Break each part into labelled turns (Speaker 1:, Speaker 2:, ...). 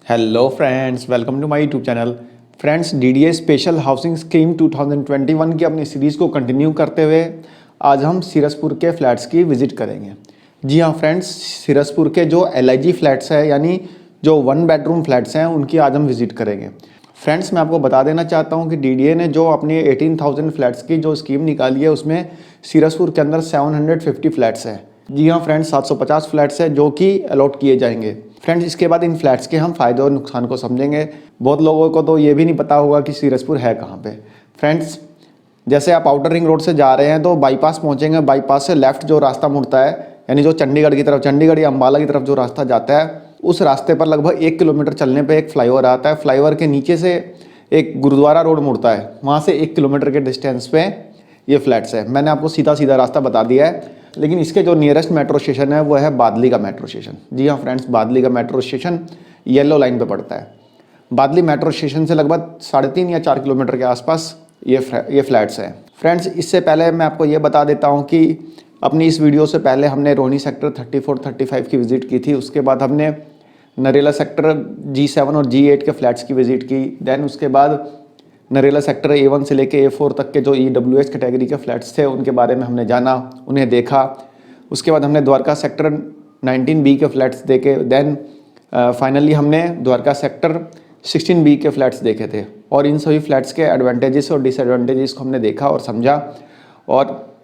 Speaker 1: Hello friends, welcome to my YouTube channel. Friends, DDA special housing scheme 2021 की अपनी series को continue करते हुए आज हम सीरसपुर के फ्लैट्स की विज़िट करेंगे। जी हाँ फ्रेंड्स, सीरसपुर के जो एलआईजी फ्लैट्स हैं यानी जो 1 बेडरूम फ्लैट्स हैं उनकी आज हम विज़िट करेंगे। फ्रेंड्स, मैं आपको बता देना चाहता हूँ कि डीडीए ने जो अपनी 18,000 फ्लैट्स की जो स्कीम निकाली है उसमें सीरसपुर के अंदर 750 फ्लैट्स हैं। जी हाँ फ्रेंड्स, 750 फ्लैट्स हैं जो कि अलॉट किए जाएंगे। फ्रेंड्स, इसके बाद इन फ्लैट्स के हम फ़ायदे और नुकसान को समझेंगे। बहुत लोगों को तो ये भी नहीं पता होगा कि सीरसपुर है कहाँ पे। फ्रेंड्स, जैसे आप आउटर रिंग रोड से जा रहे हैं तो बाईपास पहुँचेंगे। बाईपास से लेफ़्ट जो रास्ता मुड़ता है यानी जो चंडीगढ़ की तरफ, चंडीगढ़ या अम्बाला की तरफ जो रास्ता जाता है, उस रास्ते पर लगभग 1 किलोमीटर चलने पर एक फ्लाईओवर आता है। फ्लाईओवर के नीचे से एक गुरुद्वारा रोड मुड़ता है, वहाँ से 1 किलोमीटर के डिस्टेंस पे ये फ्लैट्स है। मैंने आपको सीधा सीधा रास्ता बता दिया है, लेकिन इसके जो नियरेस्ट मेट्रो स्टेशन है वो है बादली का मेट्रो स्टेशन। जी हाँ फ्रेंड्स, बादली का मेट्रो स्टेशन येलो लाइन पे पड़ता है। बादली मेट्रो स्टेशन से लगभग 3.5 या 4 किलोमीटर के आसपास ये फ्लैट्स हैं। फ्रेंड्स, इससे पहले मैं आपको ये बता देता हूँ कि अपनी इस वीडियो से पहले हमने रोहिणी सेक्टर 34-35 की विज़िट की थी। उसके बाद हमने नरेला सेक्टर G7 और G8 के फ्लैट्स की विज़िट की। देन उसके बाद नरेला सेक्टर A1 से लेके A4 तक के जो EWS कैटेगरी के फ्लैट्स थे उनके बारे में हमने जाना, उन्हें देखा। उसके बाद हमने द्वारका सेक्टर 19B के फ्लैट्स देखे। देन फाइनली हमने द्वारका सेक्टर 16B के फ्लैट्स देखे थे और इन सभी फ्लैट्स के एडवांटेजेस और डिसएडवांटेजेस को हमने देखा और समझा। और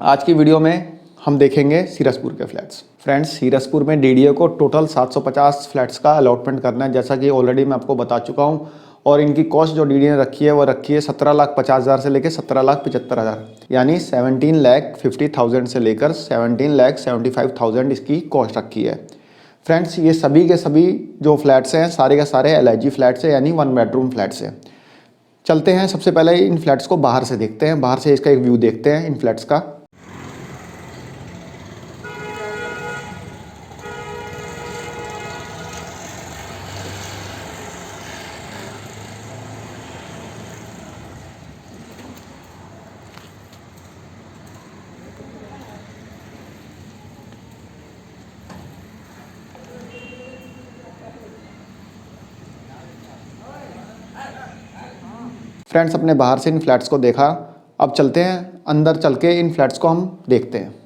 Speaker 1: आज की वीडियो में हम देखेंगे सीरसपुर के फ्लैट्स। फ्रेंड्स, सीरसपुर में डीडीए को टोटल 750 फ्लैट्स का अलॉटमेंट करना है, जैसा कि ऑलरेडी मैं आपको बता चुका हूँ। और इनकी कॉस्ट जो डीडीए ने रखी है वो रखी है 17,50,000 से लेकर 17,75,000, यानी 17,50,000 से लेकर 17,75,000 इसकी कॉस्ट रखी है। फ्रेंड्स, ये सभी के सभी जो फ्लैट्स हैं सारे के सारे एलआईजी फ्लैट्स हैं यानी 1 बेडरूम फ्लैट्स हैं। चलते हैं, सबसे पहले इन फ्लैट्स को बाहर से देखते हैं। बाहर से इसका एक व्यू देखते हैं इन फ्लैट्स का। फ्रेंड्स, अपने बाहर से इन फ्लैट्स को देखा, अब चलते हैं अंदर, चल के इन फ्लैट्स को हम देखते हैं।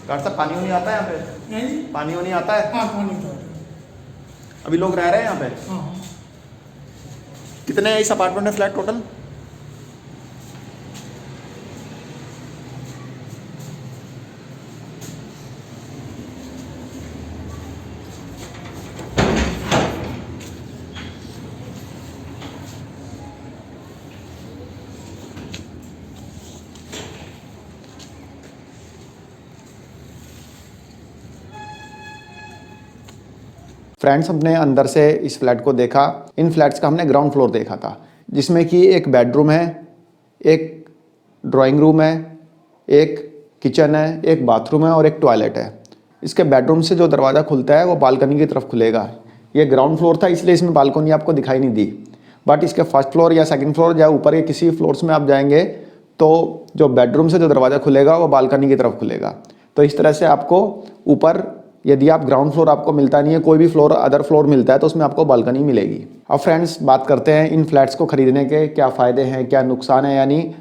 Speaker 1: डॉक्टर साहब, पानी नहीं आता है यहाँ पे?
Speaker 2: नहीं,
Speaker 1: पानी नहीं आता है?
Speaker 2: हाँ पानी तो है।
Speaker 1: अभी लोग रह रहे हैं यहाँ पे?
Speaker 2: हाँ
Speaker 1: कितने हैं इस अपार्टमेंट में फ्लैट टोटल? फ्रेंड्स, हमने अंदर से इस फ्लैट को देखा। इन फ्लैट्स का हमने ग्राउंड फ्लोर देखा था, जिसमें कि एक बेडरूम है, एक ड्राइंग रूम है, एक किचन है, एक बाथरूम है और एक टॉयलेट है। इसके बेडरूम से जो दरवाज़ा खुलता है वो बालकनी की तरफ खुलेगा। ये ग्राउंड फ्लोर था, इसलिए इसमें बालकनी आपको दिखाई नहीं दी। बट इसके फर्स्ट फ्लोर या सेकंड फ्लोर या ऊपर के किसी फ्लोर्स में आप जाएंगे तो जो बेडरूम से जो दरवाज़ा खुलेगा वो बालकनी की तरफ खुलेगा। तो इस तरह से आपको ऊपर, यदि आप ग्राउंड फ्लोर आपको मिलता नहीं है, कोई भी फ्लोर अदर फ्लोर मिलता है, तो उसमें आपको बालकनी मिलेगी। अब फ्रेंड्स, बात करते हैं इन फ्लैट्स को खरीदने के क्या फ़ायदे हैं, क्या नुकसान है, यानी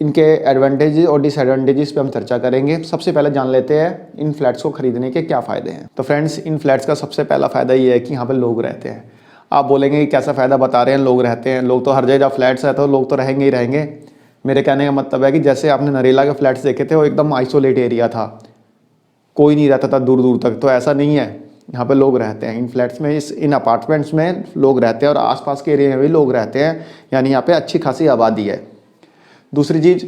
Speaker 1: इनके एडवांटेजेस और डिसएडवांटेजेस पे हम चर्चा करेंगे। सबसे पहले जान लेते हैं इन फ्लैट्स को खरीदने के क्या फ़ायदे हैं। तो फ्रेंड्स, इन फ्लैट्स का सबसे पहला फ़ायदा ये है कि यहाँ पर लोग रहते हैं। आप बोलेंगे कि कैसा फ़ायदा बता रहे हैं, लोग रहते हैं, लोग तो हर जगह फ्लैट्स है तो लोग तो रहेंगे ही रहेंगे। मेरे कहने का मतलब है कि जैसे आपने नरेला के फ्लैट्स देखे थे वो एकदम आइसोलेट एरिया था, कोई नहीं रहता था दूर दूर तक, तो ऐसा नहीं है, यहाँ पे लोग रहते हैं इन फ्लैट्स में, इन अपार्टमेंट्स में लोग रहते हैं और आसपास के एरिया में भी लोग रहते हैं, यानी यहाँ पे अच्छी खासी आबादी है। दूसरी चीज़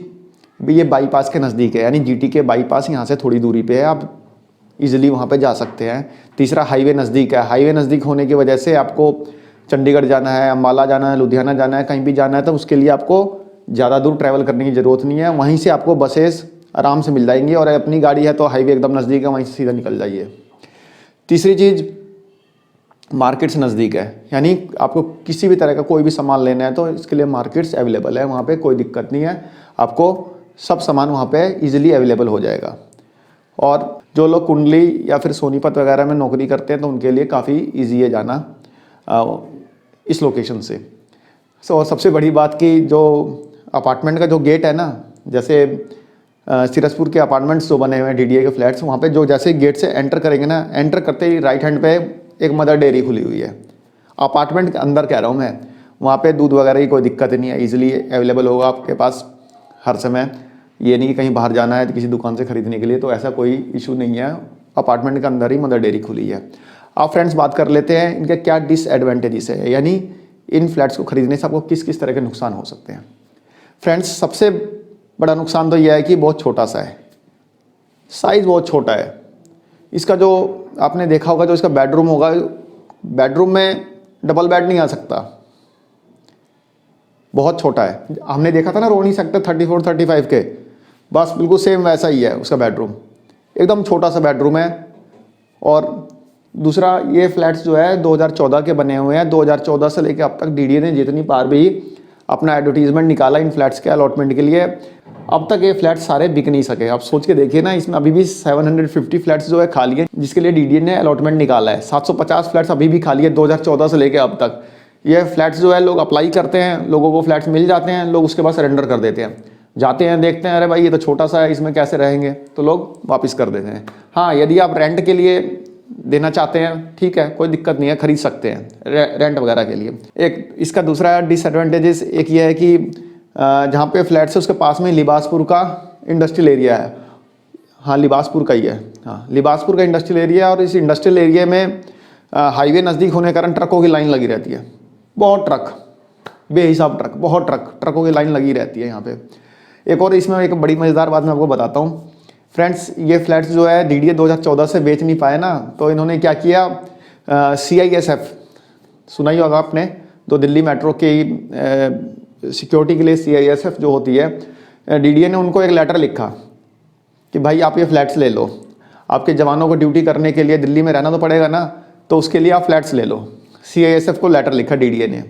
Speaker 1: भी ये बाईपास के नज़दीक है, यानी जीटी के बाईपास यहाँ से थोड़ी दूरी पे है, आप इजीली वहाँ पे जा सकते हैं। तीसरा हाईवे नज़दीक है, हाईवे नज़दीक होने की वजह से आपको चंडीगढ़ जाना है, अम्बाला जाना है, लुधियाना जाना है, कहीं भी जाना है तो उसके लिए आपको ज़्यादा दूर ट्रैवल करने की ज़रूरत नहीं है, वहीं से आपको बसेस आराम से मिल जाएंगी और अपनी गाड़ी है तो हाईवे एकदम नज़दीक है, वहीं से सीधा निकल जाइए। तीसरी चीज़ मार्केट्स नज़दीक है, यानी आपको किसी भी तरह का कोई भी सामान लेना है तो इसके लिए मार्केट्स अवेलेबल है, वहाँ पे कोई दिक्कत नहीं है, आपको सब सामान वहाँ पे इजीली अवेलेबल हो जाएगा। और जो लोग कुंडली या फिर सोनीपत वगैरह में नौकरी करते हैं तो उनके लिए काफ़ी ईजी है जाना इस लोकेशन से। सबसे बड़ी बात कि जो अपार्टमेंट का जो गेट है ना, जैसे सिरसपुर के अपार्टमेंट्स जो बने हुए हैं डीडीए के फ्लैट्स, वहाँ पे जो जैसे गेट से एंटर करेंगे ना, एंटर करते ही राइट हैंड पे एक मदर डेयरी खुली हुई है, अपार्टमेंट के अंदर कह रहा हूँ मैं, वहाँ पे दूध वगैरह की कोई दिक्कत नहीं है, ईजिली अवेलेबल होगा आपके पास हर समय। ये नहीं कि कहीं बाहर जाना है तो किसी दुकान से ख़रीदने के लिए, तो ऐसा कोई इशू नहीं है, अपार्टमेंट के अंदर ही मदर डेयरी खुली है। अब फ्रेंड्स बात कर लेते हैं इनके क्या डिसएडवांटेजेस है, यानी इन फ्लैट्स को खरीदने से आपको किस किस तरह के नुकसान हो सकते हैं। फ्रेंड्स सबसे बड़ा नुकसान तो यह है कि बहुत छोटा सा है, साइज़ बहुत छोटा है इसका। जो आपने देखा होगा जो इसका बेडरूम होगा, बेडरूम में डबल बेड नहीं आ सकता, बहुत छोटा है। हमने देखा था ना रोहिणी सेक्टर 34-35 के, बस बिल्कुल सेम वैसा ही है उसका बेडरूम, एकदम छोटा सा बेडरूम है। और दूसरा ये फ्लैट्स जो है 2014 के बने हुए हैं, 2014 से लेकर अब तक डीडीए ने जितनी बार भी अपना एडवर्टीजमेंट निकाला इन फ्लैट्स के अलॉटमेंट के लिए, अब तक ये फ्लैट्स सारे बिक नहीं सके। आप सोच के देखिए ना, इसमें अभी भी 750 फ्लैट्स जो है खाली है, जिसके लिए डीडीए ने अलॉटमेंट निकाला है। 750 फ्लैट्स अभी भी खाली है 2014 से लेकर अब तक। ये फ्लैट्स जो है लोग अप्लाई करते हैं, लोगों को फ्लैट्स मिल जाते हैं, लोग उसके बाद सरेंडर कर देते हैं, जाते हैं देखते हैं अरे भाई ये तो छोटा सा है, इसमें कैसे रहेंगे, तो लोग वापस कर देते हैं। हाँ, यदि आप रेंट के लिए देना चाहते हैं ठीक है, कोई दिक्कत नहीं है, खरीद सकते हैं रेंट वगैरह के लिए। एक इसका दूसरा डिसएडवांटेजेस एक ये है कि जहाँ पे फ्लैट्स है उसके पास में लिबासपुर का इंडस्ट्रियल एरिया है। हाँ, लिबासपुर का ही है, हाँ लिबासपुर का इंडस्ट्रियल एरिया है। और इस इंडस्ट्रियल एरिया में हाईवे नज़दीक होने के कारण ट्रकों की लाइन लगी रहती है, बहुत ट्रक, बेहिसाब ट्रक, बहुत ट्रकों की लाइन लगी रहती है यहाँ पे। एक और इसमें एक बड़ी मज़ेदार बात मैं आपको बताता हूँ फ्रेंड्स, ये फ्लैट्स जो है डीडीए 2014 से बेच नहीं पाए ना, तो इन्होंने क्या किया, CISF सुना ही होगा आपने, तो दिल्ली मेट्रो की सिक्योरिटी के लिए CISF जो होती है, डीडीए ने उनको एक लेटर लिखा कि भाई आप ये फ्लैट्स ले लो, आपके जवानों को ड्यूटी करने के लिए दिल्ली में रहना तो पड़ेगा ना, तो उसके लिए आप फ्लैट्स ले लो। CISF को लेटर लिखा डीडीए ने।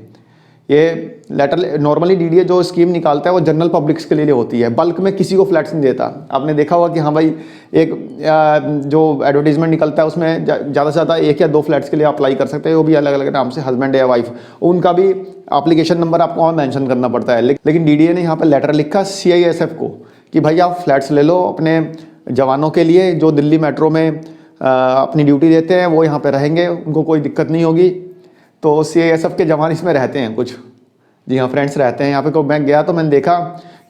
Speaker 1: ये लेटर नॉर्मली डीडीए जो स्कीम निकालता है वो जनरल पब्लिक्स के लिए होती है, बल्क में किसी को फ्लैट्स नहीं देता। आपने देखा होगा कि हाँ भाई एक जो एडवर्टीजमेंट निकलता है उसमें ज़्यादा से ज़्यादा 1 या 2 फ्लैट्स के लिए अप्लाई कर सकते हैं, वो भी अलग अलग नाम से, हस्बैंड या वाइफ, उनका भी एप्लीकेशन नंबर आपको वहाँ मेंशन करना पड़ता है। लेकिन डीडीए ने यहाँ पर लेटर लिखा CISF को कि भाई आप फ्लैट्स ले लो अपने जवानों के लिए जो दिल्ली मेट्रो में अपनी ड्यूटी देते हैं, वो यहाँ पर रहेंगे, उनको कोई दिक्कत नहीं होगी। तो CISF के जवान इसमें रहते हैं कुछ, जी हाँ फ्रेंड्स रहते हैं यहाँ पे। को मैं गया तो मैंने देखा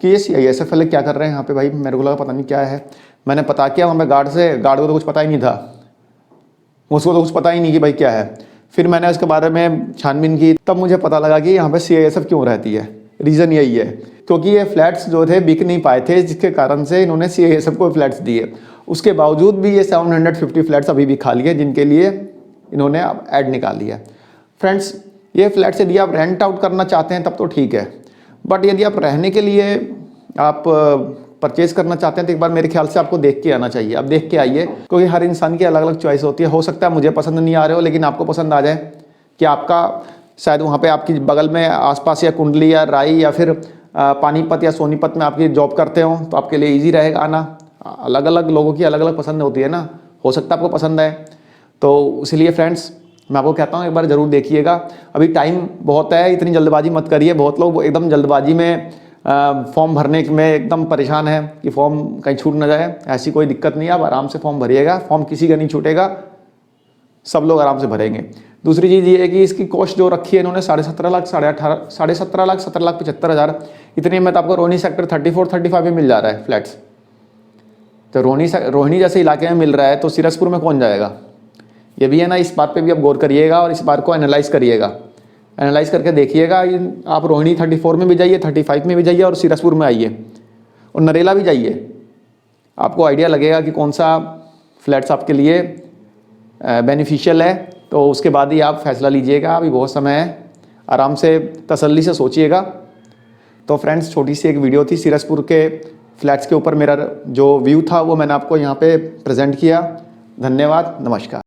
Speaker 1: कि ये CISF वाले क्या कर रहे हैं यहाँ पे, भाई मेरे को लगा पता नहीं क्या है। मैंने पता किया वहाँ पे गार्ड से, गार्ड को तो कुछ पता ही नहीं था, उसको तो कुछ पता ही नहीं कि भाई क्या है। फिर मैंने उसके बारे में छानबीन की, तब मुझे पता लगा कि यहाँ पे CISF क्यों रहती है। रीज़न यही है क्योंकि ये फ्लैट्स जो थे बिक नहीं पाए थे, जिसके कारण से इन्होंने CISF को फ्लैट्स दिए। उसके बावजूद भी ये 750 फ्लैट्स अभी भी खाली है, जिनके लिए इन्होंने अब ऐड निकाली है। फ्रेंड्स ये फ्लैट्स यदि आप रेंट आउट करना चाहते हैं तब तो ठीक है, बट यदि आप रहने के लिए आप परचेज़ करना चाहते हैं तो एक बार मेरे ख्याल से आपको देख के आना चाहिए। आप देख के आइए, क्योंकि हर इंसान की अलग अलग चॉइस होती है। हो सकता है मुझे पसंद नहीं आ रहे हो, लेकिन आपको पसंद आ जाए कि आपका शायद वहाँ पे आपकी बगल में आसपास या कुंडली या राई या फिर पानीपत या सोनीपत में आपकी जॉब करते हो, तो आपके लिए ईजी रहेगा आना। अलग अलग लोगों की अलग अलग पसंद होती है ना, हो सकता है आपको पसंद आए। तो इसलिए फ्रेंड्स मैं आपको कहता हूँ एक बार ज़रूर देखिएगा। अभी टाइम बहुत है, इतनी जल्दबाजी मत करिए। बहुत लोग एकदम जल्दबाजी में फॉर्म भरने में एकदम परेशान है कि फॉर्म कहीं छूट ना जाए। ऐसी कोई दिक्कत नहीं है, आप आराम से फॉर्म भरिएगा, फॉर्म किसी का नहीं छूटेगा, सब लोग आराम से भरेंगे। दूसरी चीज़ ये है कि इसकी कॉस्ट जो रखी है इन्होंने 17.5 लाख, 17.5 लाख, 17,75,000 इतने में तो आपको रोहिणी सेक्टर 34, 35 में मिल जा रहा है फ्लैट्स। तो रोहिणी जैसे इलाके में मिल रहा है तो सीरसपुर में कौन जाएगा? ये भी है ना, इस बात पे भी आप गौर करिएगा और इस बात को एनालाइज करिएगा। एनालाइज करके देखिएगा, आप रोहिणी 34 में भी जाइए, 35 में भी जाइए और सीरसपुर में आइए और नरेला भी जाइए। आपको आइडिया लगेगा कि कौन सा फ्लैट्स आपके लिए बेनिफिशियल है, तो उसके बाद ही आप फैसला लीजिएगा। अभी बहुत समय है, आराम से तसल्ली से सोचिएगा। तो फ्रेंड्स, छोटी सी एक वीडियो थी सीरसपुर के फ्लैट्स के ऊपर, मेरा जो व्यू था वो मैंने आपको यहाँ पे प्रेजेंट किया। धन्यवाद, नमस्कार।